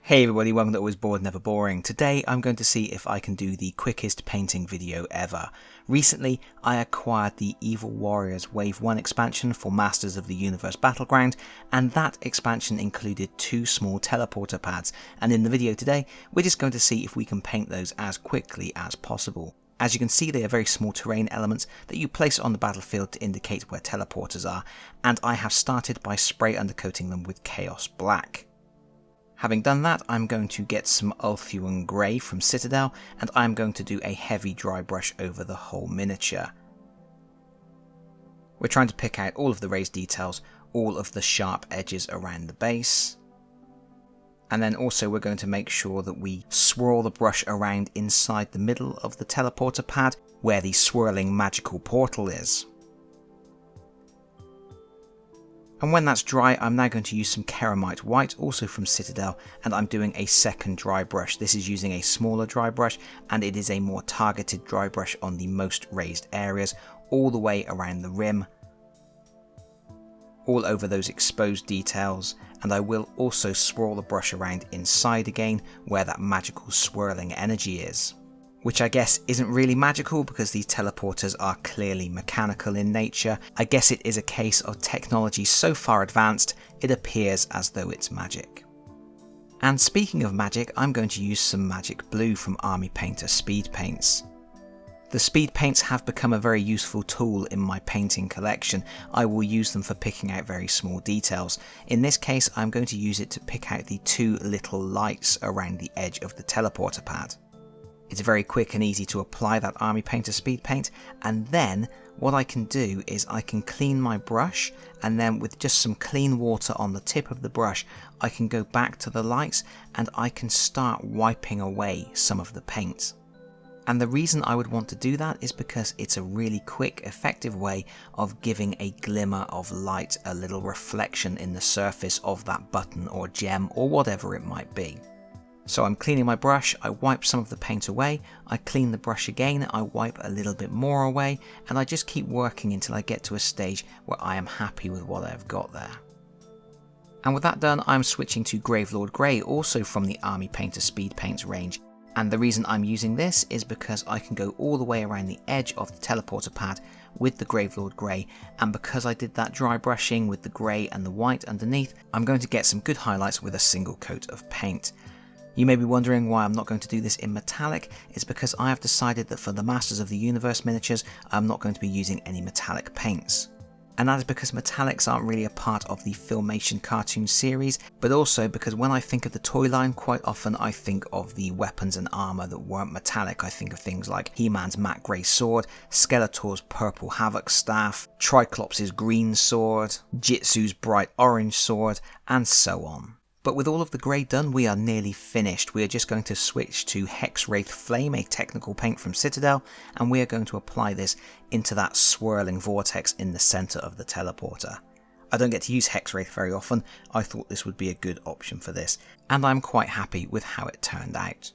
Hey everybody, welcome to Always Bored Never Boring. Today I'm going to see if I can do the quickest painting video ever. Recently I acquired the Evil Warriors Wave 1 expansion for Masters of the Universe Battleground, and that expansion included 2 small teleporter pads, and in the video today we're just going to see if we can paint those as quickly as possible. As you can see, they are very small terrain elements that you place on the battlefield to indicate where teleporters are, and I have started by spray undercoating them with Chaos Black. Having done that, I'm going to get some Ulthuan Grey from Citadel, and I'm going to do a heavy dry brush over the whole miniature. We're trying to pick out all of the raised details, all of the sharp edges around the base. And then also we're going to make sure that we swirl the brush around inside the middle of the teleporter pad, where the swirling magical portal is. And when that's dry, I'm now going to use some Keramite White, also from Citadel, and I'm doing a second dry brush. This is using a smaller dry brush, and it is a more targeted dry brush on the most raised areas, all the way around the rim, all over those exposed details, and I will also swirl the brush around inside again, where that magical swirling energy is. Which I guess isn't really magical because these teleporters are clearly mechanical in nature. I guess it is a case of technology so far advanced, it appears as though it's magic. And speaking of magic, I'm going to use some magic blue from Army Painter Speed Paints. The Speed Paints have become a very useful tool in my painting collection. I will use them for picking out very small details. In this case, I'm going to use it to pick out the 2 little lights around the edge of the teleporter pad. It's very quick and easy to apply that Army Painter Speed Paint, and then what I can do is I can clean my brush, and then with just some clean water on the tip of the brush I can go back to the lights and I can start wiping away some of the paint. And the reason I would want to do that is because it's a really quick, effective way of giving a glimmer of light, a little reflection in the surface of that button or gem or whatever it might be. So I'm cleaning my brush, I wipe some of the paint away, I clean the brush again, I wipe a little bit more away, and I just keep working until I get to a stage where I am happy with what I've got there. And with that done, I'm switching to Gravelord Grey, also from the Army Painter Speed Paints range. And the reason I'm using this is because I can go all the way around the edge of the teleporter pad with the Gravelord Grey, and because I did that dry brushing with the grey and the white underneath, I'm going to get some good highlights with a single coat of paint. You may be wondering why I'm not going to do this in metallic. It's because I have decided that for the Masters of the Universe miniatures, I'm not going to be using any metallic paints. And that is because metallics aren't really a part of the Filmation cartoon series, but also because when I think of the toy line, quite often I think of the weapons and armour that weren't metallic. I think of things like He-Man's matte grey sword, Skeletor's purple Havoc staff, Triclops' green sword, Jitsu's bright orange sword, and so on. But with all of the grey done, we are nearly finished. We are just going to switch to Hex Wraith Flame, a technical paint from Citadel, and we are going to apply this into that swirling vortex in the centre of the teleporter. I don't get to use Hex Wraith very often. I thought this would be a good option for this, and I'm quite happy with how it turned out.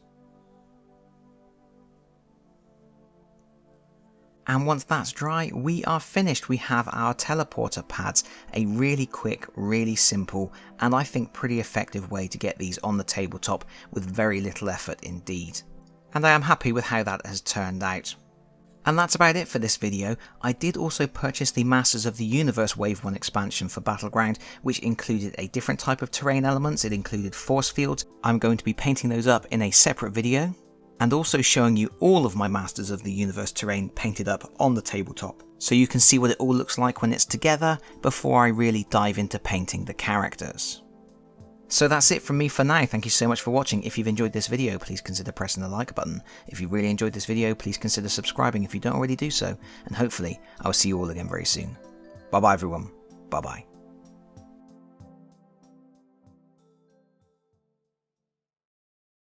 And once that's dry, we are finished. We have our teleporter pads, a really quick, really simple, and I think pretty effective way to get these on the tabletop with very little effort indeed. And I am happy with how that has turned out. And that's about it for this video. I did also purchase the Masters of the Universe Wave 1 expansion for Battleground, which included a different type of terrain elements. It included force fields. I'm going to be painting those up in a separate video, and also showing you all of my Masters of the Universe terrain painted up on the tabletop, so you can see what it all looks like when it's together before I really dive into painting the characters. So that's it from me for now. Thank you so much for watching. If you've enjoyed this video, please consider pressing the like button. If you really enjoyed this video, please consider subscribing if you don't already do so, and hopefully I will see you all again very soon. Bye bye everyone. Bye bye.